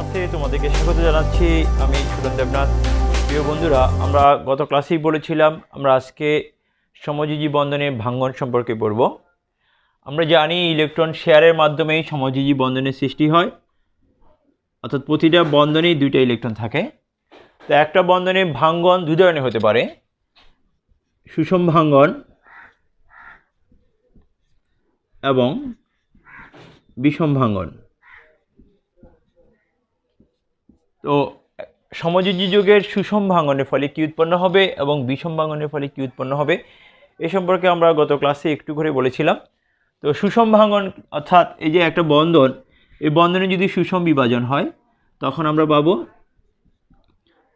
ক্লাসে তোমাদেরকে স্বাগত জানাচ্ছি। আমি সুরন দেবনাথ। প্রিয় বন্ধুরা, আমরা গত ক্লাসেই বলেছিলাম আমরা আজকে সমযোজী বন্ধনের ভাঙ্গন সম্পর্কে পড়ব। আমরা জানি ইলেকট্রন শেয়ারের মাধ্যমেই সমযোজী বন্ধনের সৃষ্টি হয়, অর্থাৎ প্রতিটা বন্ধনেই দুইটা ইলেকট্রন থাকে। তো একটা বন্ধনের ভাঙ্গন দুই ধরনের হতে পারে, সুষম ভাঙ্গন এবং বিষম ভাঙ্গন। তো সমযোজী যৌগের সুষম ভাঙ্গনের ফলে কি উৎপন্ন হবে এবং বিষম ভাঙ্গনের ফলে কি উৎপন্ন হবে এ সম্পর্কে আমরা গত ক্লাসে একটু করে বলেছিলাম। তো সুষম ভাঙ্গন অর্থাৎ এই যে একটা বন্ধন, এই বন্ধনে যদি সুষম বিভাজন হয় তখন আমরা পাবো,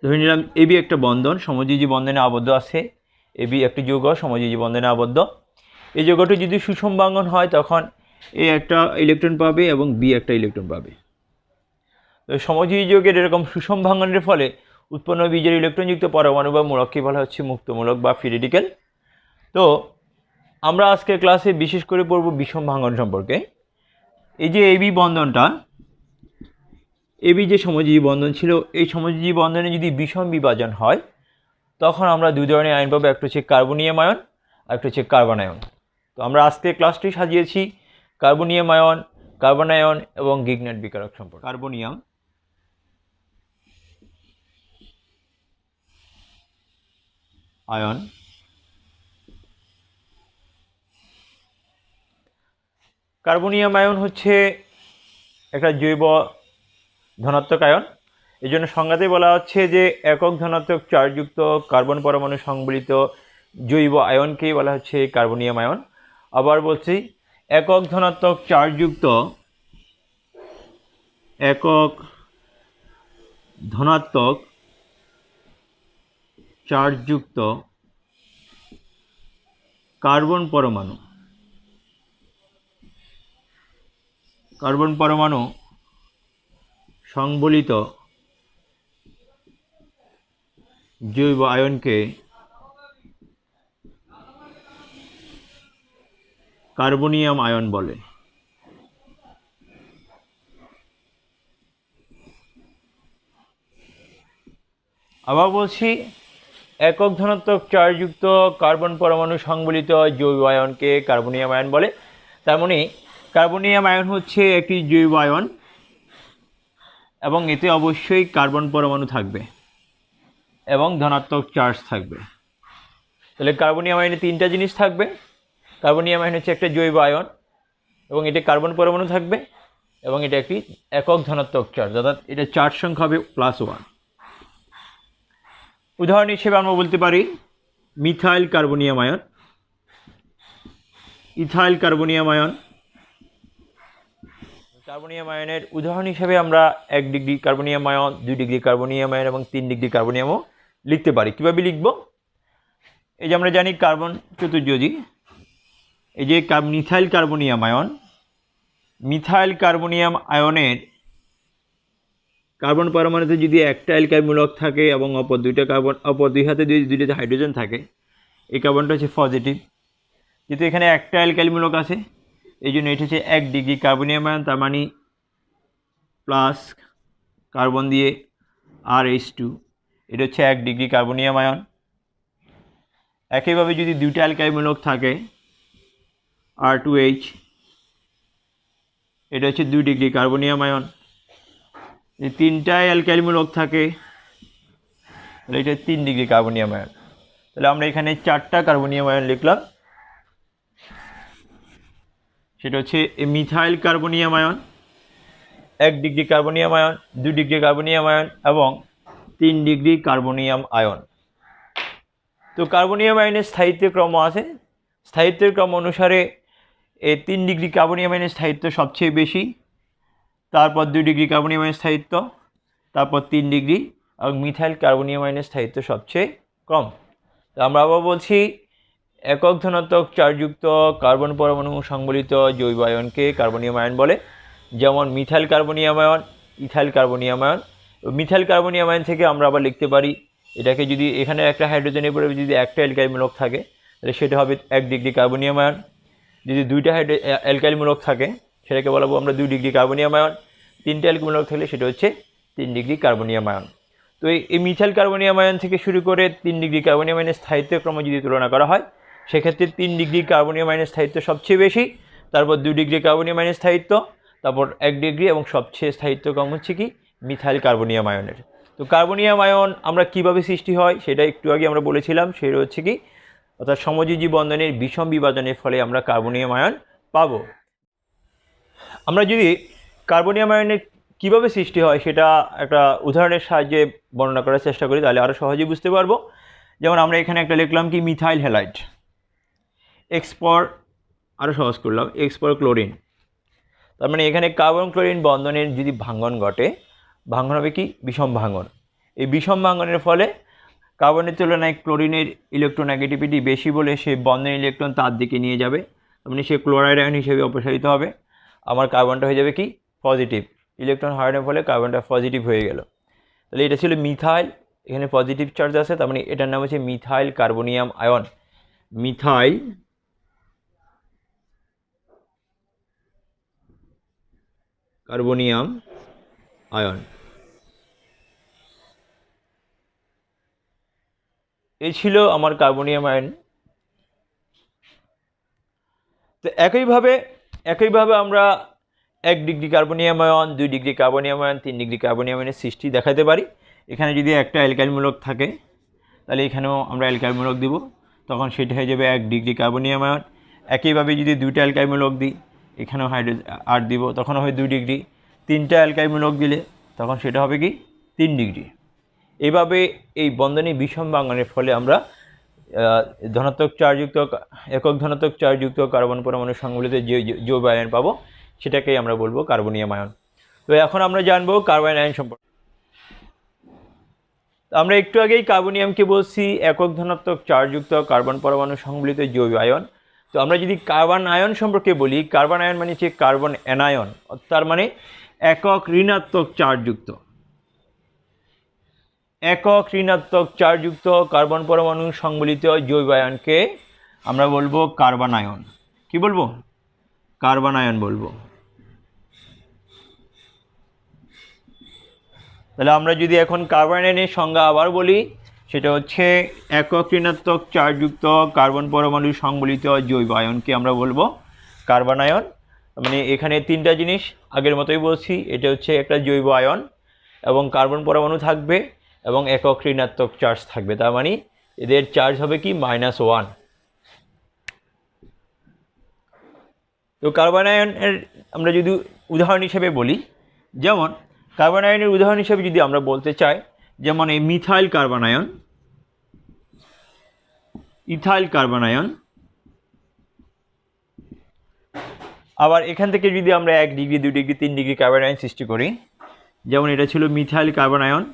ধরে নিলাম এবি একটা বন্ধন সমযোজী বন্ধনে আবদ্ধ আছে, এবি একটি যৌগ সমযোজী বন্ধনে আবদ্ধ। এই যৌগটি যদি সুষম ভাঙ্গন হয় তখন এ একটা ইলেকট্রন পাবে এবং বি একটা ইলেকট্রন পাবে। সমযোজী যৌগের এরকম সুষম ভাঙ্গনের ফলে উৎপন্ন বীজের ইলেকট্রনযুক্ত পরমাণু বা মূলককে বলা হচ্ছে মুক্তমূলক বা ফ্রি রেডিক্যাল। তো আমরা আজকে ক্লাসে বিশেষ করে পড়ব বিষম ভাঙ্গন সম্পর্কে। এই যে এবি বন্ধনটা, এবি যে সমযোজী বন্ধন ছিল, এই সমযোজী বন্ধনে যদি বিষম বিভাজন হয় তখন আমরা দুই ধরনের আয়ন পাবো, একটা হচ্ছে কার্বনিয়াম আয়ন আর একটা হচ্ছে কার্বন আয়ন। তো আমরা আজকে ক্লাসটি সাজিয়েছি কার্বনিয়াম আয়ন, কার্বন আয়ন এবং গিগনাট বিকারক সম্পর্কে। কার্বনিয়াম আয়ন, কার্বনিয়াম আয়ন হচ্ছে একটা জৈব ধনাত্মক আয়ন। এই জন্য সংজ্ঞাতে বলা হচ্ছে যে একক ধনাত্মক চার্জযুক্ত কার্বন পরমাণু সংবলিত জৈব আয়নকেই বলা হচ্ছে কার্বনিয়াম আয়ন। আবার বলছি, একক ধনাত্মক চার্জযুক্ত, একক ধনাত্মক চার্জযুক্ত কার্বন পরমাণু, কার্বন পরমাণু সংবলিত জৈব আয়নকে কার্বনিয়াম আয়ন বলে। আবার বলছি, একক ধনাত্মক চার্জযুক্ত কার্বন পরমাণু সংবলিত জৈব আয়নকে কার্বনিয়াম আয়ন বলে। তার মানে কার্বনিয়াম আয়ন হচ্ছে একটি জৈব আয়ন এবং এতে অবশ্যই কার্বন পরমাণু থাকবে এবং ধনাত্মক চার্জ থাকবে। তাহলে কার্বনিয়াম আয়নে তিনটা জিনিস থাকবে। কার্বনিয়াম আয়ন হচ্ছে একটা জৈব আয়ন এবং এতে কার্বন পরমাণু থাকবে এবং এটা একটি একক ধনাত্মক চার্জ, অর্থাৎ এটা চার্জ সংখ্যা হবে +1। উদাহরণ হিসেবে আমরা বলতে পারি methyl carbonium ion, ethyl carbonium ion. Carbonium আয়নের উদাহরণ হিসেবে আমরা 1 degree carbonium ion, 2 degree carbonium ion এবং 3 ডিগ্রি কার্বনিয়ামও লিখতে পারি। কীভাবে লিখব? এই যে আমরা জানি কার্বন চতুর্যোজী, এই যে methyl carbonium ion, methyl carbonium আয়নের কার্বন পরমাণুতে যদি একটা অ্যালকাইল মূলক থাকে এবং অপর দুই হাতে দুইটাতে হাইড্রোজেন থাকে, এই কার্বনটা হচ্ছে পজিটিভ। যেহেতু এখানে একটা অ্যালকাইল মূলক আছে এই জন্য এটা হচ্ছে 1 ডিগ্রি কার্বনিয়াম আয়ন, তার মানে প্লাস কার্বন দিয়ে RH2, এটা হচ্ছে 1 ডিগ্রি কার্বনিয়াম আয়ন। একইভাবে যদি দুইটা অ্যালকাইল মূলক থাকে R2H, এটা হচ্ছে 2 ডিগ্রি কার্বনিয়াম আয়ন। এই তিনটায় অ্যালকাইল মূলক থাকে তাহলে এটা 3 ডিগ্রি কার্বনিয়াম আয়ন। তাহলে আমরা এখানে 4টা কার্বনিয়াম আয়ন লিখলাম। সেটা হচ্ছে methyl carbonium ion, 1 degree carbonium ion, 2 degree carbonium ion এবং 3 ডিগ্রি কার্বনিয়াম আয়ন। তো কার্বনিয়াম আয়নের স্থায়িত্ব ক্রম আছে। স্থায়িত্বের ক্রম অনুসারে এই 3 ডিগ্রি কার্বনিয়াম আয়নের স্থায়িত্ব সবচেয়ে বেশি, তারপর 2 ডিগ্রি কার্বনিয়াম আয়নের স্থায়িত্ব, তারপর 3 ডিগ্রি, এবং মিথাইল কার্বনিয়াম আয়নের স্থায়িত্ব সবচেয়ে কম। তো আমরা আবার বলছি একক ধনাত্মক চার্জযুক্ত কার্বন পরমাণু সংবলিত জৈব আয়নকে কার্বনিয়াম আয়ন বলে, যেমন methyl carbonium ion, ethyl carbonium ion. Methyl carbonium ion থেকে আমরা আবার লিখতে পারি এটাকে, যদি এখানে একটা হাইড্রোজেনের পরে যদি একটা অ্যালকাইল মূলক থাকে তাহলে সেটা হবে 1 ডিগ্রি কার্বনিয়াম আয়ন। যদি দুইটা অ্যালকাইল মূলক থাকে সেটাকে বলবো আমরা 2 ডিগ্রি কার্বনিয়াম আয়ন। 3টে অ্যালকাইল মূলক থাকলে সেটা হচ্ছে 3 ডিগ্রি কার্বনিয়াম আয়ন। তো এই মিথাইল কার্বনিয়াম আয়ন থেকে শুরু করে 3 ডিগ্রি কার্বনিয়াম আয়নের স্থায়িত্ব ক্রম যদি তুলনা করা হয়, সেক্ষেত্রে 3 ডিগ্রি কার্বনিয়াম আয়নের স্থায়িত্ব সবচেয়ে বেশি, তারপর 2 ডিগ্রি কার্বনিয়াম আয়নের স্থায়িত্ব, তারপর 1 ডিগ্রি, এবং সবচেয়ে স্থায়িত্ব কম হচ্ছে কি মিথাইল কার্বনিয়াম আয়নের। তো কার্বনিয়াম আয়ন আমরা কিভাবে সৃষ্টি হয় সেটা একটু আগে আমরা বলেছিলাম, সেটা হচ্ছে কি অর্থাৎ সমযোজী বন্ধনের বিষম বিভাজনের ফলে আমরা কার্বনিয়াম আয়ন পাবো। আমরা যদি কার্বনিয়াম আয়নের কীভাবে সৃষ্টি হয় সেটা একটা উদাহরণের সাহায্যে বর্ণনা করার চেষ্টা করি, তাহলে আরও সহজেই বুঝতে পারবো। যেমন আমরা এখানে একটা লিখলাম কি মিথাইল হ্যালাইড, এক্স পর, আরও সহজ করলাম, এক্স পর ক্লোরিন। তার মানে এখানে কার্বন ক্লোরিন বন্ধনের যদি ভাঙ্গন ঘটে, ভাঙ্গন হবে কি বিষম ভাঙ্গন। এই বিষম ভাঙ্গনের ফলে কার্বনের তুলনায় ক্লোরিনের ইলেকট্রোনেগেটিভিটি বেশি বলে সে বন্ধনের ইলেকট্রন তার দিকে নিয়ে যাবে, মানে সে ক্লোরাইড আয়ন হিসেবে অপসারিত হবে। আমার কার্বনটা হয়ে যাবে কি পজিটিভ, ইলেকট্রন হারানোর ফলে কার্বনটা পজিটিভ হয়ে গেল। তাহলে এটা ছিল মিথাইল, এখানে পজিটিভ চার্জ আছে, তার মানে এটার নাম হচ্ছে methyl carbonium ion. Methyl carbonium ion, এই ছিল আমার কার্বনিয়াম আয়ন। তো একইভাবে আমরা 1 degree carbonium ion, 2 degree carbonium ion, 3 degree carbonium আয়নের সৃষ্টি দেখাতে পারি। এখানে যদি একটা অ্যালকাইল মূলক থাকে তাহলে এখানেও আমরা অ্যালকাইল মূলক দিব, তখন সেটা হয়ে যাবে 1 ডিগ্রি কার্বনিয়াম আয়ন। একইভাবে যদি 2টা অ্যালকাইল মূলক দিই, এখানেও হাইড্রোজেন আর দিব, তখন হবে 2 ডিগ্রি। 3টা অ্যালকাইল মূলক দিলে তখন সেটা হবে কি 3 ডিগ্রি। এভাবে এই বন্ধনী বিষম ভাঙ্গনের ফলে আমরা ধনাত্মক চার্জযুক্ত, একক ধনাত্মক চার্জযুক্ত কার্বন পরমাণু সংবলিত যে যৌগ আয়ন পাবো সেটাকেই আমরা বলবো কার্বনিয়াম আয়ন। তো এখন আমরা জানবো কার্বন আয়ন সম্পর্কে। আমরা একটু আগেই কার্বনিয়ামকে বলছি একক ধনাত্মক চার্জযুক্ত কার্বন পরমাণু সংবলিত যৌগ আয়ন। তো আমরা যদি কার্বন আয়ন সম্পর্কে বলি, কার্বন আয়ন মানে হচ্ছে কার্বন অ্যানায়ন, তার মানে একক ঋণাত্মক চার্জযুক্ত, একক ঋণাত্মক চার্জযুক্ত কার্বন পরমাণু সংবলিত যৌগ আয়নকে আমরা বলবো কার্বন আয়ন। কি বলবো? কার্বন আয়ন বলবো। তাহলে আমরা যদি এখন কার্বন আয়নের সংজ্ঞা আবার বলি, সেটা হচ্ছে একক ঋণাত্মক চার্জযুক্ত কার্বন পরমাণু সংবলিত জৈব আয়নকে আমরা বলবো কার্বন আয়ন। মানে এখানে 3টা জিনিস আগের মতোই বলছি, এটা হচ্ছে একটা জৈব আয়ন এবং কার্বন পরমাণু থাকবে এবং একক ঋণাত্মক চার্জ থাকবে, তার মানে এদের চার্জ হবে কি -1। তো কার্বন আয়নের আমরা যদি উদাহরণ হিসেবে বলি, যেমন কার্বন আয়নের উদাহরণ হিসেবে যদি আমরা বলতে চাই, যেমন এই methyl carbon ion, ethyl carbon ion. আবার এখান থেকে যদি আমরা 1 degree, 2 degree, 3 degree carbon ion সৃষ্টি করি, যেমন এটা ছিল মিথাইল কার্বন আয়ন,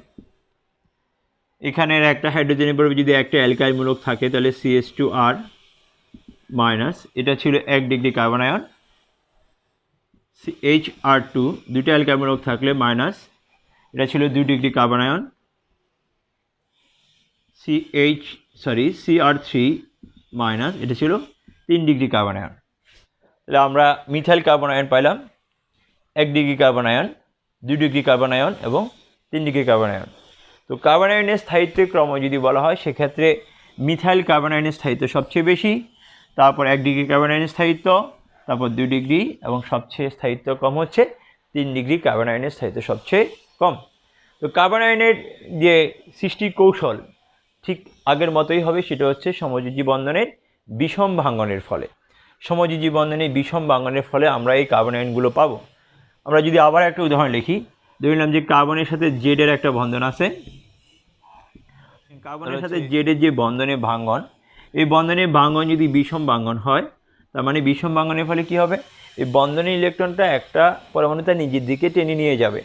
এখানের একটা হাইড্রোজেনের পরে যদি একটা অ্যালকাইল মূলক থাকে তাহলে CH2R মাইনাস, এটা ছিল 1 ডিগ্রি কার্বন আয়ন, HR2 দুইটা অ্যালকাইল মূলক থাকলে মাইনাস, এটা ছিল 2 degree carbon ion, CR3 minus, এটা ছিল 3 ডিগ্রি কার্বন আয়ন। তাহলে আমরা মিথাইল কার্বন আয়ন পাইলাম 1 degree carbon ion, 2 degree carbon ion এবং 3 ডিগ্রি কার্বন আয়ন। তো কার্বন আয়নের স্থায়িত্বের ক্রম যদি বলা হয়, সেক্ষেত্রে মিথাইল কার্বন আয়নের স্থায়িত্ব সবচেয়ে বেশি, তারপর 1 ডিগ্রি কার্বন আয়নের স্থায়িত্ব, তারপর 2 ডিগ্রি, এবং সবচেয়ে স্থায়িত্ব কম হচ্ছে 3 ডিগ্রি কার্বন আয়নের স্থায়িত্ব সবচেয়ে কম। তো কার্বন আয়নের যে সৃষ্টি কৌশল ঠিক আগের মতোই হবে, সেটা হচ্ছে সমযোজী বন্ধনের বিষম ভাঙ্গনের ফলে। সমযোজী বন্ধনের বিষম ভাঙ্গনের ফলে আমরা এই কার্বন আয়নগুলো পাবো। আমরা যদি আবার একটা উদাহরণ লিখি, ধরে নিলাম যে কার্বনের সাথে জেডের একটা বন্ধন আছে, কার্বনের সাথে জেডের যে বন্ধনে ভাঙ্গন, এই বন্ধনের ভাঙ্গন যদি বিষম ভাঙ্গন হয়, তার মানে বিষম ভাঙ্গনের ফলে কি হবে, এই বন্ধনের ইলেকট্রনটা একটা পরমাণু তার নিজের দিকে টেনে নিয়ে যাবে।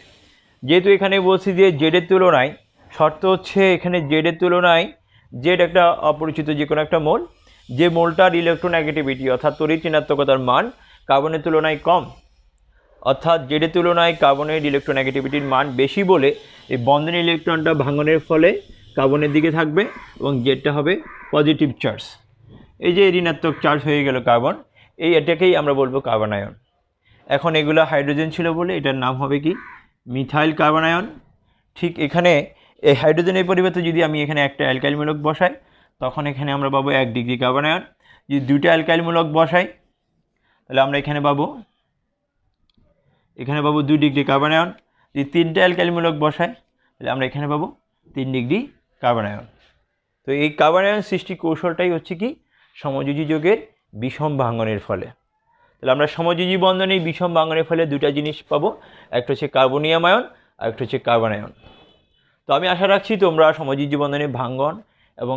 যেহেতু এখানে বলছি যে জেডের তুলনায়, শর্ত হচ্ছে এখানে জেডের তুলনায়, জেড একটা অপরিচিত যে কোনো একটা মোল, যে মোলটার ইলেকট্রোনেগেটিভিটি অর্থাৎ তড়িৎ ঋণাত্মকতার মান কার্বনের তুলনায় কম, অর্থাৎ জেডের তুলনায় কার্বনের ইলেকট্রোনেগেটিভিটির মান বেশি বলে এই বন্ধনের ইলেকট্রনটা ভাঙনের ফলে কার্বনের দিকে থাকবে এবং জেডটা হবে পজিটিভ চার্জ। এই যে ঋণাত্মক চার্জ হয়ে গেল কার্বন, এটাকেই আমরা বলবো কার্বন আয়ন। এখন এগুলো হাইড্রোজেন ছিল বলে এটার নাম হবে কি মিথাইল কার্বন আয়ন, ঠিক এখানে এই হাইড্রোজেনের পরিবর্তে যদি আমি এখানে একটা অ্যালকাইল মূলক বসাই, তখন এখানে আমরা পাবো 1 ডিগ্রি কার্বনায়ন। যদি দুইটা অ্যালকাইল মূলক বসাই, তাহলে আমরা এখানে পাবো 2 ডিগ্রি কার্বনায়ন। যদি তিনটা অ্যালকাইল মূলক বসাই, তাহলে আমরা এখানে পাবো 3 ডিগ্রি কার্বনায়ন। তো এই কার্বনায়ন সৃষ্টি কৌশলটাই হচ্ছে কি সমযোজী যৌগের বিষম ভাঙনের ফলে। তাহলে আমরা সমযোজী বন্ধনে বিষম ভাঙনের ফলে দুটা জিনিস পাবো, একটা হচ্ছে কার্বনিয়াম আয়ন আর একটা হচ্ছে কার্বনায়ন। তো আমি আশা রাখছি তোমরা সমযোজী বন্ধনে ভাঙন এবং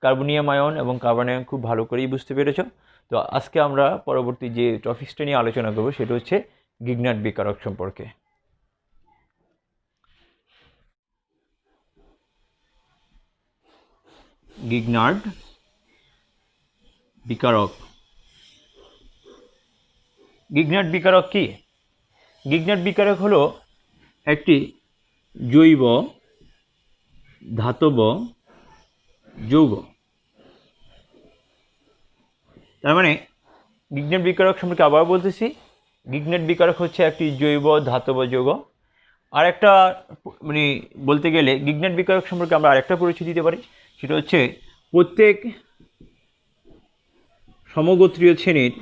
কার্বনিয়াম আয়ন এবং কার্বনায়ন খুব ভালো করেই বুঝতে পেরেছো। তো আজকে আমরা পরবর্তী যে টপিকসটা নিয়ে আলোচনা করব সেটা হচ্ছে গিগনার্ড বিকারক সম্পর্কে। গিগনার্ড বিকারক। গিগনার্ড বিকারক কি? গিগনার্ড বিকারক হলো একটি জৈব ধাতব যৌগ। তার মানে গিগনার্ড বিকারক সম্পর্কে আবার বলতেছি, গিগনার্ড বিকারক হচ্ছে একটি জৈব ধাতব যৌগ। আর একটা মানে বলতে গেলে গিগনার্ড বিকারক সম্পর্কে আমরা আরেকটা পরিচয় দিতে পারি, সেটা হচ্ছে প্রত্যেক সমগোত্রীয় শ্রেণীর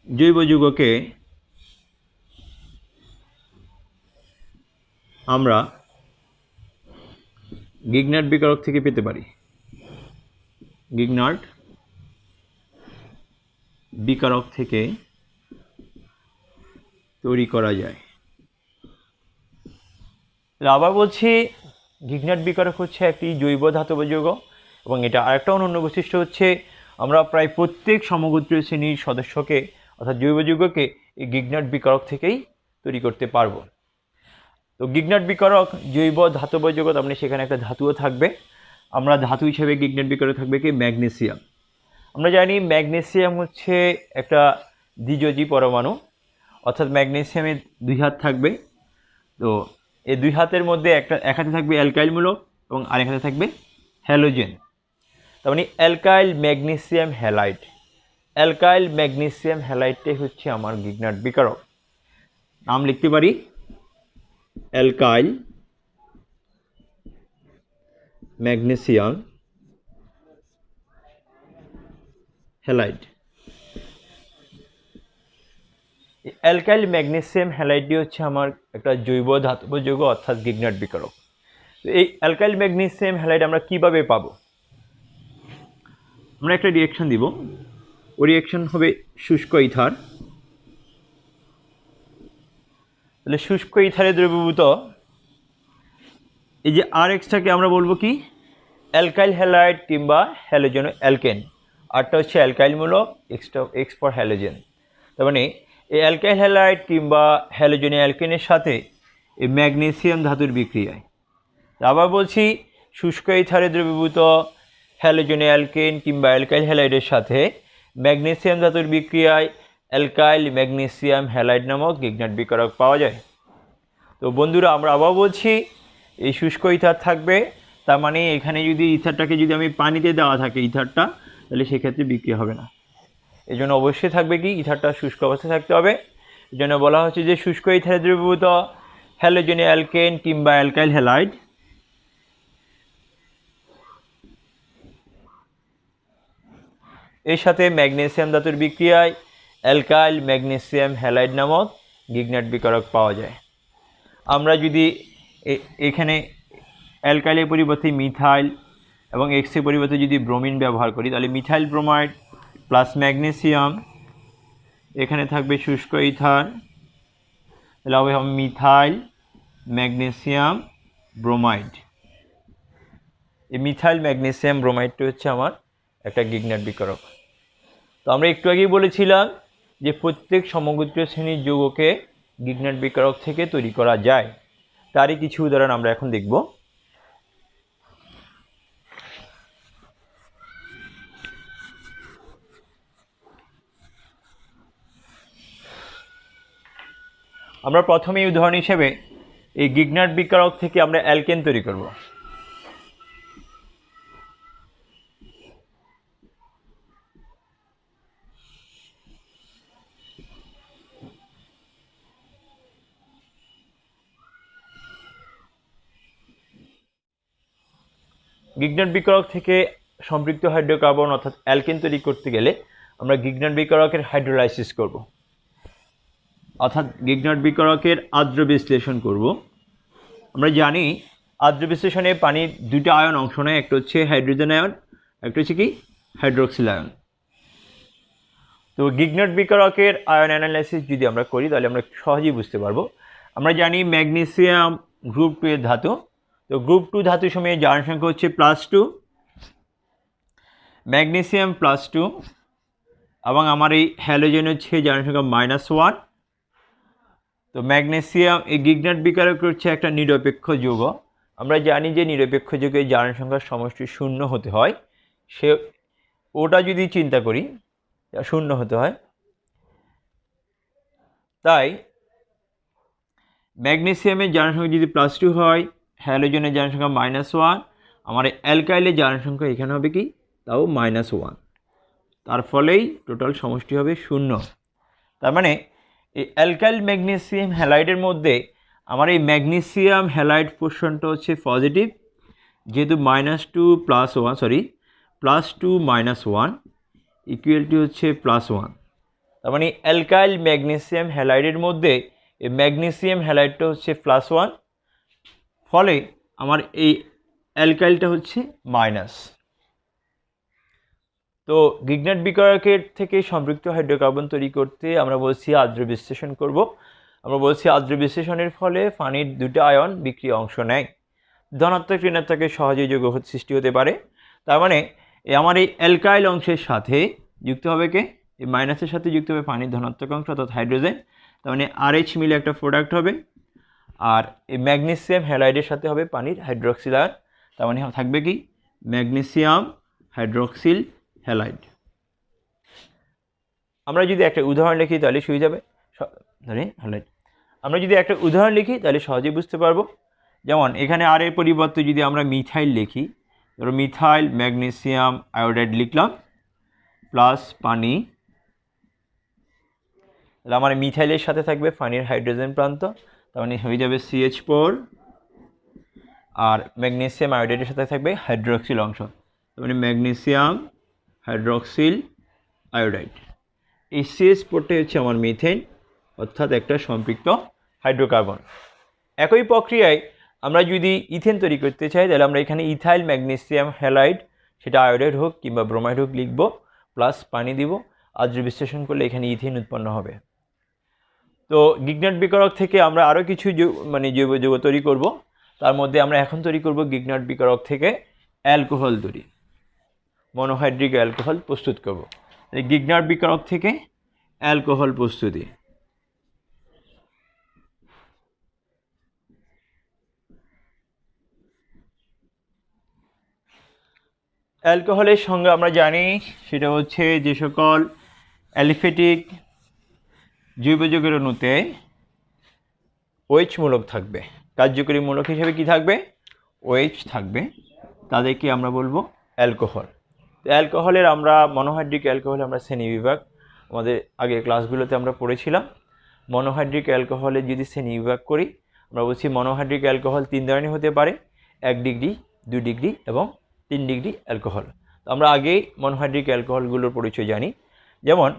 জৈব যৌগকে আমরা গিগনার্ড বিকারক থেকে পেতে পারি। গিগনার্ড বিকারক থেকে তৈরি করা যায়। আবার বলছি, গিগনার্ড বিকারক হচ্ছে একটি জৈব ধাতব যৌগ এবং এটা আরেকটা অনন্য বৈশিষ্ট্য হচ্ছে আমরা প্রায় প্রত্যেক সমগোত্রীয় শ্রেণীর সদস্যকে অর্থাৎ জৈব যৌগকে এই গিগনার্ড বিকারক থেকেই তৈরি করতে পারবো। তো গিগনার্ড বিকারক জৈব ধাতব যৌগ, তার মানে সেখানে একটা ধাতুও থাকবে। আমরা ধাতু হিসেবে গিগনার্ড বিকারক থাকবে কি ম্যাগনেসিয়াম। আমরা জানি ম্যাগনেসিয়াম হচ্ছে একটা দ্বিযোজী পরমাণু, অর্থাৎ ম্যাগনেসিয়ামের 2 হাত থাকবে। তো এই 2 হাতের মধ্যে এক হাতে থাকবে অ্যালকাইল মূলক এবং আরেক হাতে থাকবে হ্যালোজেন। তার মানে alkyl magnesium halide. Alkyl magnesium হ্যালাইডটাই হচ্ছে আমার গিগনার্ড বিকারক। নাম লিখতে পারি alkyl magnesium halide. Alkyl magnesium হ্যালাইডটি হচ্ছে আমার একটা জৈব ধাতব যৌগ অর্থাৎ গিগনার্ড বিকারক। তো এই অ্যালকাইল ম্যাগনেসিয়াম হ্যালাইড আমরা কিভাবে পাবো? আমরা একটা রিঅ্যাকশন দিব, ওই রিঅ্যাকশন হবে শুষ্ক ইথার। তাহলে শুষ্ক ইথারে দ্রবীভূত এই যে আরএক্সটাকে আমরা বলবো কি অ্যালকাইল হ্যালাইড কিংবা হ্যালোজেন অ্যালকেন। আরটা হচ্ছে অ্যালকাইল মূলক, এক্স ফর হ্যালোজেন। তার মানে এই অ্যালকাইল হ্যালাইড কিংবা হ্যালোজেন অ্যালকেনের সাথে এই ম্যাগনেসিয়াম ধাতুর বিক্রিয়ায়, আবার বলছি শুষ্ক ইথারে দ্রবীভূত হ্যালোজেন অ্যালকেন কিংবা অ্যালকাইল হ্যালাইডের সাথে ম্যাগনেসিয়াম ধাতুর বিক্রিয়ায় অ্যালকাইল ম্যাগনেসিয়াম হ্যালাইড নামক গিগনার্ড বিকারক পাওয়া যায়। তো বন্ধুরা আমরা আবার বলছি, এই শুষ্ক ইথার থাকবে, তার মানে এখানে যদি ইথারটাকে যদি আমি পানিতে দেওয়া থাকে ইথারটা, তাহলে সেক্ষেত্রে বিক্রিয়া হবে না। এই জন্য অবশ্যই থাকবে কি ইথারটা শুষ্ক অবস্থায় থাকতে হবে। এই জন্য বলা হচ্ছে যে শুষ্ক ইথারে দ্রবীভূত হ্যালোজেন অ্যালকেন কিংবা অ্যালকাইল হ্যালাইড এর সাথে ম্যাগনেসিয়াম ধাতুর বিক্রিয়ায় অ্যালকাইল ম্যাগনেসিয়াম হ্যালাইড নামক গিগনার্ড বিকারক পাওয়া যায়। আমরা যদি এখানে অ্যালকাইলের পরিবর্তে মিথাইল এবং এক্সের পরিবর্তে যদি ব্রোমিন ব্যবহার করি, তাহলে মিথাইল ব্রোমাইড প্লাস ম্যাগনেসিয়াম, এখানে থাকবে শুষ্ক ইথার, তাহলে হবে মিথাইল ম্যাগনেসিয়াম ব্রোমাইড। এই মিথাইল ম্যাগনেসিয়াম ব্রোমাইডটা হচ্ছে আমার একটা গিগনার্ড বিকারক। তো আমরা একটু আগেই বলেছিলাম যে প্রত্যেক সমগোত্রীয় শ্রেণীর যৌগকে গিগনার্ড বিকারক থেকে তৈরি করা যায়। তারই কিছু উদাহরণ আমরা এখন দেখব। আমরা প্রথমেই উদাহরণ হিসেবে এই গিগনার্ড বিকারক থেকে আমরা অ্যালকেন তৈরি করব। গিগনাট বিকারক থেকে সম্পৃক্ত হাইড্রোকার্বন অর্থাৎ অ্যালকেন তৈরি করতে গেলে আমরা গিগনাট বিকারকের হাইড্রোলাইসিস করব, অর্থাৎ গিগনাট বিকারকের আর্দ্র বিশ্লেষণ করব। আমরা জানি আর্দ্র বিশ্লেষণে পানির দুটো আয়ন অংশ নেয়, একটা হচ্ছে হাইড্রোজেন আয়ন, একটা হচ্ছে কি হাইড্রোক্সিল আয়ন। তো গিগনাট বিকারকের আয়ন অ্যানালাইসিস যদি আমরা করি তাহলে আমরা সহজেই বুঝতে পারবো। আমরা জানি ম্যাগনেসিয়াম গ্রুপ 2 এর ধাতু। তো গ্রুপ 2 ধাতু সময়ে জারণ সংখ্যা হচ্ছে +2, ম্যাগনেসিয়াম +2, এবং আমার এই হ্যালোজেন হচ্ছে জারণ সংখ্যা -1। তো ম্যাগনেসিয়াম এই গিগনাট বিকারক হচ্ছে একটা নিরপেক্ষ যৌগ। আমরা জানি যে নিরপেক্ষ যৌগে জারণ সংখ্যার সমষ্টি 0 হতে হয়, সে ওটা যদি চিন্তা করি 0 হতে হয়। তাই ম্যাগনেসিয়ামের জারণ সংখ্যা যদি +2 হয়, হ্যালোজেনের জারণ সংখ্যা -1, আমার অ্যালকাইলের জারণ সংখ্যা এখানে হবে কি তাও -1, তার ফলেই টোটাল সমষ্টি হবে 0। তার মানে এই অ্যালকাইল ম্যাগনেসিয়াম হ্যালাইডের মধ্যে আমার এই ম্যাগনেসিয়াম হ্যালাইড পোর্শনটা হচ্ছে পজিটিভ, যেহেতু -2 + 1 সরি +2 - 1 ইকুয়ালটি হচ্ছে +1। তার মানে অ্যালকাইল ম্যাগনেসিয়াম হ্যালাইডের মধ্যে এই ম্যাগনেসিয়াম হ্যালাইডটা হচ্ছে +1, ফলে আমার এই অ্যালকাইলটা হচ্ছে মাইনাস। তো গিগনাট বিকারকের থেকে সম্পৃক্ত হাইড্রোকার্বন তৈরি করতে আমরা বলছি আর্দ্র বিশ্লেষণ করব। আমরা বলছি আর্দ্র বিশ্লেষণের ফলে পানির দুটো আয়ন বিক্রিয়া অংশ নেয়, ধনাত্মক ঋণাত্মকের সহজেই যৌগ সৃষ্টি হতে পারে। তার মানে আমার এই অ্যালকাইল অংশের সাথে যুক্ত হবে কে, এই মাইনাসের সাথে যুক্ত হবে পানির ধনাত্মক অংশ অর্থাৎ হাইড্রোজেন। তার মানে RH মিলে একটা প্রোডাক্ট হবে, আর এই ম্যাগনেসিয়াম হ্যালাইডের সাথে হবে পানির হাইড্রোক্সিল আয়ন। তার মানে থাকবে কি ম্যাগনেসিয়াম হাইড্রোক্সিল হ্যালাইড। আমরা যদি একটা উদাহরণ লিখি তাহলে হয়ে যাবে হ্যালাইড। আমরা যদি একটা উদাহরণ লিখি তাহলে সহজেই বুঝতে পারবো। যেমন এখানে আর এর পরিবর্তে যদি আমরা মিথাইল লিখি, ধরো মিথাইল ম্যাগনেসিয়াম আয়োডাইড লিখলাম প্লাস পানি, তাহলে আমার মিথাইলের সাথে থাকবে পানির হাইড্রোজেন প্রান্ত, তার মানে হয়ে যাবে CH4, আর ম্যাগনেসিয়াম আয়োডাইডের সাথে থাকবে হাইড্রোক্সিল অংশ, তার মানে ম্যাগনেসিয়াম হাইড্রোক্সিল আয়োডাইড। এই CH4টাই হচ্ছে আমার মিথেন, অর্থাৎ একটা সম্পৃক্ত হাইড্রোকার্বন। একই প্রক্রিয়ায় আমরা যদি ইথেন তৈরি করতে চাই তাহলে আমরা এখানে ইথাইল ম্যাগনেসিয়াম হ্যালাইড, সেটা আয়োডাইড হোক কিংবা ব্রোমাইড হোক লিখব, প্লাস পানি দিব, আর্দ্র বিশ্লেষণ করলে এখানে ইথেন উৎপন্ন হবে। তো গিগনাট বিকারক থেকে আমরা আরও কিছু জৈব যৌগ তৈরি করব। তার মধ্যে আমরা এখন তৈরি করব গিগনাট বিকারক থেকে অ্যালকোহল তৈরি, মনোহাইড্রিক অ্যালকোহল প্রস্তুত করব। গিগনাট বিকারক থেকে অ্যালকোহল প্রস্তুতি। অ্যালকোহলের সঙ্গে আমরা জানি সেটা হচ্ছে যে সকল অ্যালিফেটিক জৈব যৌগের অণুতে OH মূলক থাকবে, কার্যকরী মূলক হিসেবে কি থাকবে OH থাকবে, তাদেরকে আমরা বলবো অ্যালকোহল। তো অ্যালকোহলের আমরা মনোহাইড্রিক অ্যালকোহল আমরা শ্রেণীবিভাগ আমাদের আগের ক্লাসগুলোতে আমরা পড়েছিলাম। মনোহাইড্রিক অ্যালকোহলের যদি শ্রেণীবিভাগ করি আমরা বলছি মনোহাইড্রিক অ্যালকোহল 3 ধরনের হতে পারে, 1 ডিগ্রি, 2 ডিগ্রি এবং 3 ডিগ্রি অ্যালকোহল। তো আমরা আগেই মনোহাইড্রিক অ্যালকোহলগুলোর পরিচয় জানি। যেমন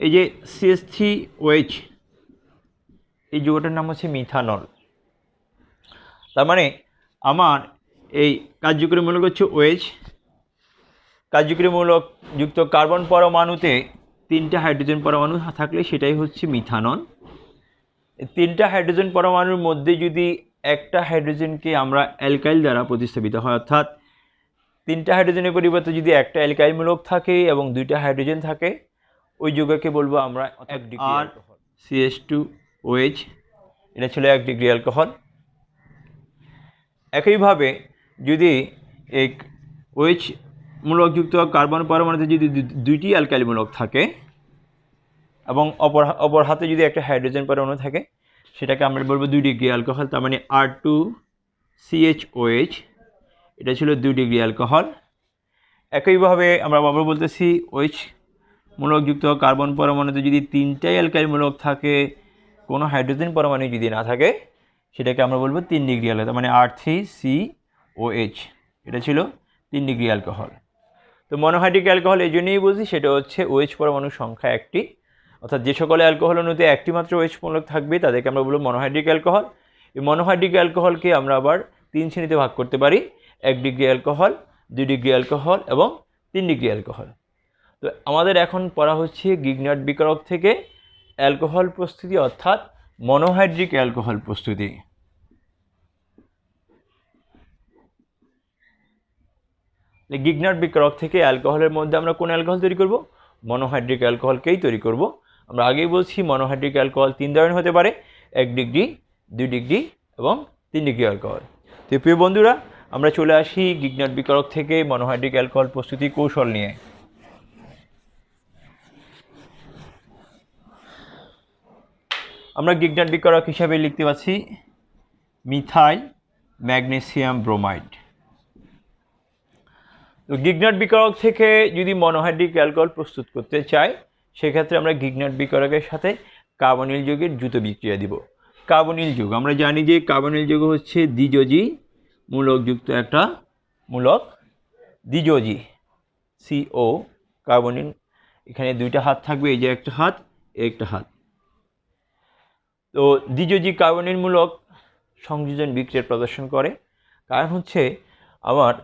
এই যে CH3OH, এই যৌগটার নাম হচ্ছে মিথানল। তার মানে আমার এই কার্যকরী মূলক হচ্ছে OH, কার্যকরী মূলক যুক্ত কার্বন পরমাণুতে 3টা হাইড্রোজেন পরমাণু থাকলে সেটাই হচ্ছে মিথানল। 3টা হাইড্রোজেন পরমাণুর মধ্যে যদি একটা হাইড্রোজেনকে আমরা অ্যালকাইল দ্বারা প্রতিস্থাপিত হয়, অর্থাৎ 3টা হাইড্রোজেনের পরিবর্তে যদি একটা অ্যালকাইল মূলক থাকে এবং 2টা হাইড্রোজেন থাকে, ওই যৌগকে বলবো আমরা 1 ডিগ্রি অ্যালকোহল। CH2OH এটা ছিল 1 ডিগ্রি অ্যালকোহল। একইভাবে যদি এই OH মূলকযুক্ত কার্বন পরমাণুতে যদি 2টি অ্যালকাইল মূলক থাকে এবং অপর হাতে যদি একটা হাইড্রোজেন পরমাণু থাকে, সেটাকে আমরা বলবো 2 ডিগ্রি অ্যালকোহল। তার মানে R2CHOH এটা ছিল 2 ডিগ্রি অ্যালকোহল। একইভাবে আমরা আবার বলতেছি OH মূলকযুক্ত কার্বন পরমাণুতে যদি 3টাই অ্যালকাইল মূলক থাকে, কোনো হাইড্রোজেন পরমাণু যদি না থাকে, সেটাকে আমরা বলবো 3 ডিগ্রি অ্যালকোহল, মানে R3COH। এটা ছিল 3 ডিগ্রি অ্যালকোহল। তো মনোহাইড্রিক অ্যালকোহল এই জন্যই বুঝি, সেটা হচ্ছে OH পরমাণুর সংখ্যা একটি, অর্থাৎ যে সকল অ্যালকোহল অণুতে একটি মাত্র OH মূলক থাকবে তাদেরকে আমরা বলবো মনোহাইড্রিক অ্যালকোহল। এই মনোহাইড্রিক অ্যালকোহলকে আমরা আবার 3 শ্রেণীতে ভাগ করতে পারি: 1 ডিগ্রি অ্যালকোহল, 2 ডিগ্রি অ্যালকোহল এবং 3 ডিগ্রি অ্যালকোহল। তো আমাদের এখন পড়া হচ্ছে গিগনার্ড বিকারক থেকে অ্যালকোহল প্রস্তুতি, অর্থাৎ মনোহাইড্রিক অ্যালকোহল প্রস্তুতি। গিগনার্ড বিকারক থেকে অ্যালকোহলের মধ্যে আমরা কোন অ্যালকোহল তৈরি করব? মনোহাইড্রিক অ্যালকোহলকেই তৈরি করব। আমরা আগেই বলছি মনোহাইড্রিক অ্যালকোহল 3 ধরনের হতে পারে: 1 ডিগ্রি, 2 ডিগ্রি এবং 3 ডিগ্রি অ্যালকোহল। তো প্রিয় বন্ধুরা, আমরা চলে আসি গিগনার্ড বিকারক থেকে মনোহাইড্রিক অ্যালকোহল প্রস্তুতি কৌশল নিয়ে। আমরা গিগনার্ড বিকারক হিসাবে লিখতে পাচ্ছি মিথাইল ম্যাগনেসিয়াম ব্রোমাইড। তো গিগনার্ড বিকারক থেকে যদি মনোহাইড্রিক অ্যালকোহল প্রস্তুত করতে চাই, সেক্ষেত্রে আমরা গিগনার্ড বিকারকের সাথে কার্বনিল যৌগের দ্রুত বিক্রিয়া দিব। কার্বনিল যৌগ আমরা জানি যে কার্বনিল যৌগ হচ্ছে দ্বিযোজী মূলকযুক্ত একটা মূলক, দ্বিযোজী CO কার্বনিল। এখানে দুইটা হাত থাকবে, এই যে একটা হাত, একটা হাত। তো দ্বিযোজী কার্বনিল মূলক সংযোজন বিক্রিয়া প্রদর্শন করে। কারণ হচ্ছে আমার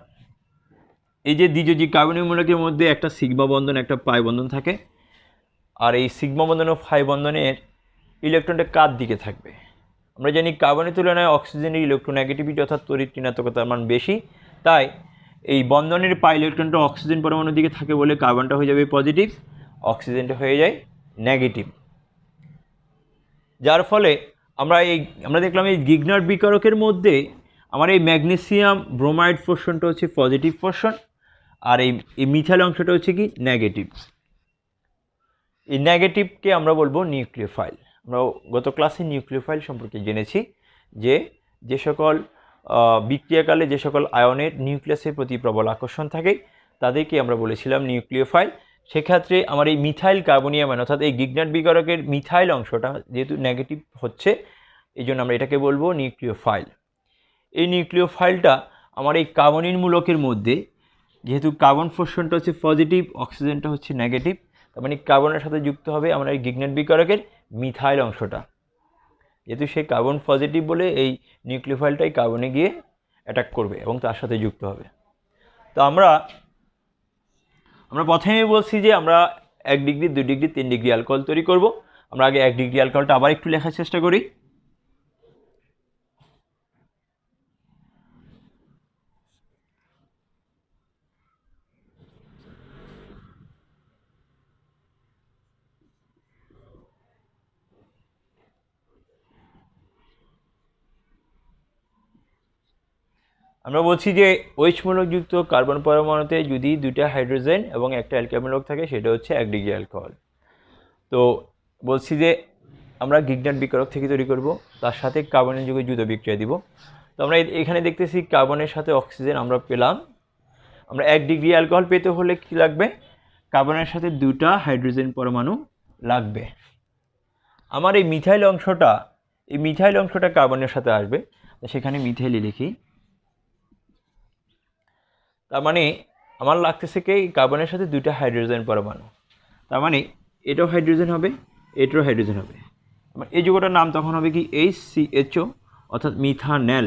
এই যে দ্বিযোজী কার্বনিল মূলকের মধ্যে একটা সিগমা বন্ধন, একটা পাই বন্ধন থাকে। আর এই সিগমা বন্ধন ও পাই বন্ধনের ইলেকট্রনটা কার দিকে থাকবে? আমরা জানি কার্বনের তুলনায় অক্সিজেনের ইলেকট্রোনেগেটিভিটি অর্থাৎ তড়িৎ ঋণাত্মকতার মান বেশি। তাই এই বন্ধনের পাই ইলেকট্রনটা অক্সিজেন পরমাণুর দিকে থাকে বলে কার্বনটা হয়ে যাবে পজিটিভ, অক্সিজেনটা হয়ে যায় নেগেটিভ। যার ফলে আমরা দেখলাম এই গিগনার্ড বিকারকের মধ্যে আমার এই ম্যাগনেসিয়াম ব্রোমাইড পোর্শনটা হচ্ছে পজিটিভ পোর্শন, আর এই মিথাইল অংশটা হচ্ছে কি নেগেটিভ। এই নেগেটিভকে আমরা বলবো নিউক্লিওফাইল। আমরা গত ক্লাসে নিউক্লিওফাইল সম্পর্কে জেনেছি যে সকল বিক্রিয়াকালে যে সকল আয়নের নিউক্লিয়াসের প্রতি প্রবল আকর্ষণ থাকে তাদেরকে আমরা বলেছিলাম নিউক্লিওফাইল। সেক্ষেত্রে আমার এই মিথাইল কার্বনিয়াম আয়ন অর্থাৎ এই গিগনার্ড বিকারকের মিথাইল অংশটা যেহেতু নেগেটিভ হচ্ছে, এই জন্য আমরা এটাকে বলবো নিউক্লিওফাইল। এই নিউক্লিওফাইলটা আমার এই কার্বনিল মূলকের মধ্যে, যেহেতু কার্বন পোর্শনটা হচ্ছে পজিটিভ, অক্সিজেনটা হচ্ছে নেগেটিভ, তার মানে কার্বনের সাথে যুক্ত হবে আমার এই গিগনার্ড বিকারকের মিথাইল অংশটা। যেহেতু সেই কার্বন পজিটিভ বলে এই নিউক্লিওফাইলটাই কার্বনে গিয়ে অ্যাটাক করবে এবং তার সাথে যুক্ত হবে। তো আমরা প্রথমেই বলছি যে আমরা 1 ডিগ্রি, 2 ডিগ্রি, 3 ডিগ্রি অ্যালকোহল তৈরি করব। আমরা আগে 1 ডিগ্রি অ্যালকোহলটা আবার একটু লেখার চেষ্টা করি। আমরা বলছি যে OH মূলকযুক্ত কার্বন পরমাণুতে যদি 2টা হাইড্রোজেন এবং একটা অ্যালকাইল মূলক থাকে সেটা হচ্ছে 1 ডিগ্রি অ্যালকোহল। তো বলছি যে আমরা গিগনার্ড বিকারক থেকে তৈরি করব, তার সাথে কার্বনিল যৌগের দ্রুত বিক্রিয়া দিব। তো আমরা এখানে দেখতেছি কার্বনের সাথে অক্সিজেন আমরা পেলাম। আমরা 1 ডিগ্রি অ্যালকোহল পেতে হলে কি লাগবে? কার্বনের সাথে 2টা হাইড্রোজেন পরমাণু লাগবে। আমার এই মিথাইল অংশটা কার্বনের সাথে আসবে, সেখানে মিথাইলই লিখি। তার মানে আমার লাগতেছে কি কার্বনের সাথে 2টা হাইড্রোজেন পরমাণু, তার মানে এটাও হাইড্রোজেন হবে, এটাও হাইড্রোজেন হবে। এই যৌগটার নাম তখন হবে কি HCHO অর্থাৎ মিথানেল।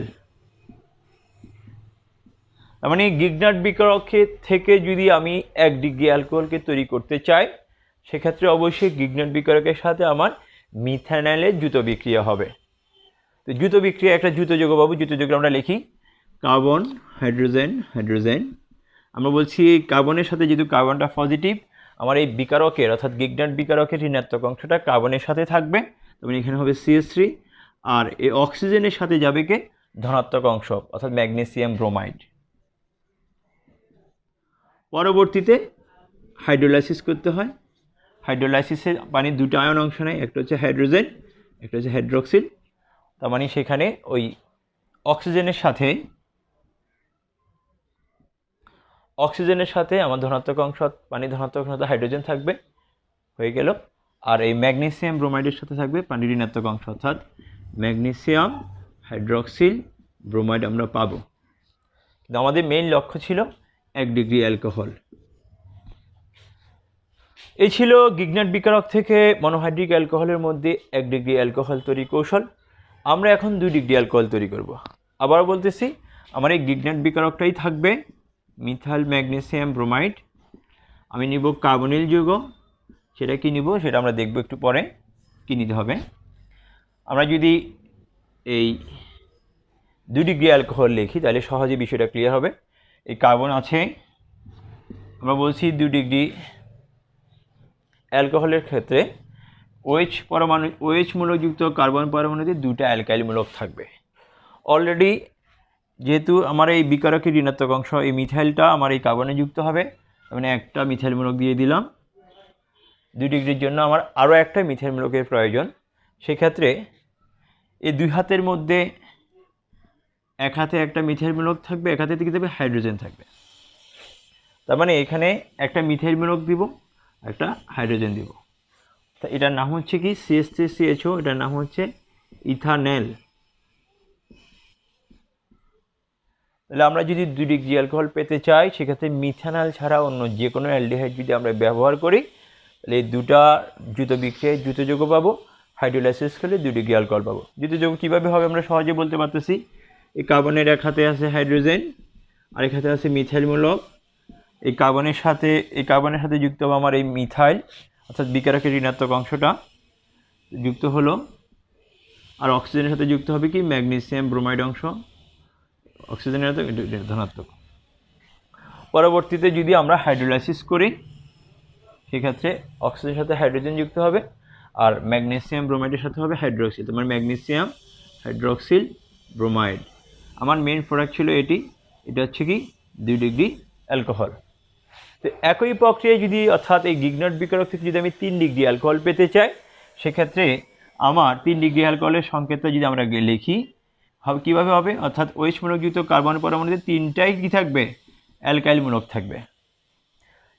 তার মানে গিগনার্ড বিকারকের থেকে যদি আমি 1 ডিগ্রি অ্যালকোহলকে তৈরি করতে চাই, সেক্ষেত্রে অবশ্যই গিগনার্ড বিকারকের সাথে আমার মিথানেলের দ্রুত বিক্রিয়া হবে। তো দ্রুত বিক্রিয়া একটা দ্রুত যৌগ পাবো। দ্রুত যৌগ আমরা লিখি কার্বন, হাইড্রোজেন, হাইড্রোজেন। আমরা বলছি কার্বনের সাথে যেহেতু কার্বনটা পজিটিভ, আমার এই বিকারকের অর্থাৎ গিগনার্ড বিকারকের ঋণাত্মক অংশটা কার্বনের সাথে থাকবে, তবে এখানে হবে CH3। আর এই অক্সিজেনের সাথে যাবে কে ধনাত্মক অংশ অর্থাৎ ম্যাগনেসিয়াম ব্রোমাইড। পরবর্তীতে হাইড্রোলাইসিস করতে হয়। হাইড্রোলাইসিসে পানির 2টা আয়ন অংশ নেয়, একটা হচ্ছে হাইড্রোজেন, একটা হচ্ছে হাইড্রোক্সিল। তার মানে সেখানে ওই অক্সিজেনের সাথে আমার ধনাত্মক অংশ পানির ধনাত্মক অংশ হাইড্রোজেন থাকবে, হয়ে গেল। আর এই ম্যাগনেসিয়াম ব্রোমাইডের সাথে থাকবে পানির ঋণাত্মক অংশ অর্থাৎ ম্যাগনেসিয়াম হাইড্রোক্সিল ব্রোমাইড আমরা পাবো। আমাদের মেইন লক্ষ্য ছিল 1 ডিগ্রি অ্যালকোহল। এই ছিল গিগনাট বিকারক থেকে মনোহাইড্রিক অ্যালকোহলের মধ্যে 1 ডিগ্রি অ্যালকোহল তৈরি কৌশল। আমরা এখন 2 ডিগ্রি অ্যালকোহল তৈরি করব। আবারও বলতেছি, আমার এই গিগনাট বিকারকটাই থাকবে মিথাইল ম্যাগনেসিয়াম ব্রোমাইড। আমি নিব কার্বনিল যৌগ, সেটা কি নিব সেটা আমরা দেখব একটু পরে কি নিতে হবে। আমরা যদি এই 2 ডিগ্রি অ্যালকোহল লিখি তাহলে সহজে বিষয়টা ক্লিয়ার হবে। এই কার্বন আছে, আমরা বলছি 2 ডিগ্রি অ্যালকোহলের ক্ষেত্রে OH পরমাণু, OH মূলকযুক্ত কার্বন পরমাণুতে 2টা অ্যালকাইল মূলক থাকবে। অলরেডি যেহেতু আমার এই বিকারকের ঋণাত্মক অংশ এই মিথাইলটা আমার এই কার্বনে যুক্ত হবে, মানে একটা মিথাইল মূলক দিয়ে দিলাম। 2 ডিগ্রির জন্য আমার আরও একটা মিথাইল মূলকের প্রয়োজন। সেক্ষেত্রে এই 2 হাতের মধ্যে এক হাতে একটা মিথাইল মূলক থাকবে, এক হাতে দিকে দেবে হাইড্রোজেন থাকবে। তার মানে এখানে একটা মিথাইল মূলক দিব, একটা হাইড্রোজেন দিব। তা এটার নাম হচ্ছে কি CH3CHO, এটার নাম হচ্ছে ইথানেল। তাহলে আমরা যদি 2 ডিগ্রি অ্যালকোহল পেতে চাই সেক্ষেত্রে মিথানল ছাড়া অন্য যে কোনো অ্যালডিহাইড যদি আমরা ব্যবহার করি তাহলে এই দুটা দ্রুত বিক্রিয়ায় দ্রুত যৌগ পাবো, হাইড্রোলাইসিস করলে 2 ডিগ্রি অ্যালকোহল পাবো। দ্রুত যৌগ কীভাবে হবে আমরা সহজে বলতে পারতেছি। এই কার্বনের এক হাতে আছে হাইড্রোজেন, আরেক হাতে আছে মিথাইল মূলক। এই কার্বনের সাথে যুক্ত হবে আমার এই মিথাইল, অর্থাৎ বিকারকের ঋণাত্মক অংশটা যুক্ত হলো, আর অক্সিজেনের সাথে যুক্ত হবে কি ম্যাগনেসিয়াম ব্রোমাইড অংশ, অক্সিজেনের ধনাত্মক। পরবর্তীতে যদি আমরা হাইড্রোলাইসিস করি সেক্ষেত্রে অক্সিজেনের সাথে হাইড্রোজেন যুক্ত হবে আর ম্যাগনেসিয়াম ব্রোমাইডের সাথে হবে হাইড্রোক্সিল, তোমার ম্যাগনেসিয়াম হাইড্রোক্সিল ব্রোমাইড। আমার মেইন প্রোডাক্ট ছিল এটা হচ্ছে কি 2 ডিগ্রি অ্যালকোহল। তো একই প্রক্রিয়ায় যদি, অর্থাৎ এই গিগনাট বিকারক থেকে যদি আমি 3 ডিগ্রি অ্যালকোহল পেতে চাই সেক্ষেত্রে আমার 3 ডিগ্রি অ্যালকোহলের সংকেতটা যদি আমরা লিখি কীভাবে হবে, অর্থাৎ OH মূলকযুক্ত কার্বন পরমাণুতে 3টাই কী থাকবে অ্যালকাইল মূলক থাকবে।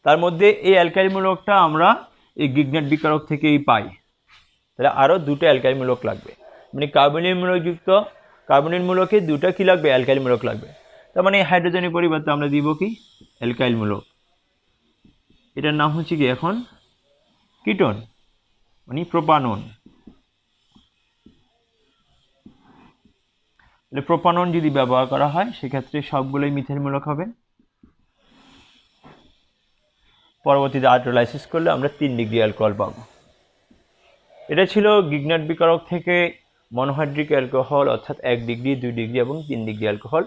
তার মধ্যে এই অ্যালকাইল মূলকটা আমরা এই গিগনাট বিকারক থেকেই পাই। তাহলে আরও 2টা অ্যালকাইল মূলক লাগবে, মানে কার্বনিল মূলকে 2টা কী লাগবে অ্যালকাইল মূলক লাগবে। তার মানে হাইড্রোজেনের পরিবর্তে আমরা দিব কি অ্যালকাইল মূলক। এটার নাম হচ্ছে কি এখন কিটোন, মানে প্রোপানন। প্রোপানন যদি ব্যবহার করা হয় সেক্ষেত্রে সবগুলোই মিথাইল মূলক হবে। পরবর্তীতে হাইড্রোলাইসিস করলে আমরা 3 ডিগ্রি অ্যালকোহল পাবো। এটা ছিল গিগনাট বিকারক থেকে মনোহাইড্রিক অ্যালকোহল, অর্থাৎ 1 ডিগ্রি, 2 ডিগ্রি এবং 3 ডিগ্রি অ্যালকোহল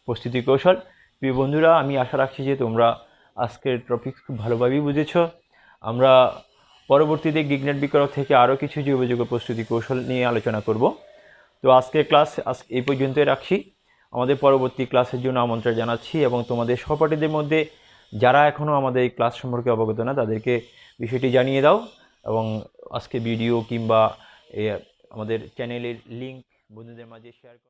প্রস্তুতি কৌশল। প্রিয় বন্ধুরা, আমি আশা রাখছি যে তোমরা আজকের টপিক খুব ভালোভাবেই বুঝেছ। আমরা পরবর্তীতে গিগনাট বিকারক থেকে আরও কিছু জৈব যৌগ প্রস্তুতি কৌশল নিয়ে আলোচনা করব। তো আজকের ক্লাস এই পর্যন্তই রাখছি। আমাদের পরবর্তী ক্লাসের জন্য আমন্ত্রণ জানাচ্ছি এবং তোমাদের সহপাঠীদের মধ্যে যারা এখনও আমাদের এই ক্লাস সম্পর্কে অবগত না তাদেরকে বিষয়টি জানিয়ে দাও এবং আজকে ভিডিও কিংবা আমাদের চ্যানেলের লিঙ্ক বন্ধুদের মাঝে শেয়ার করো।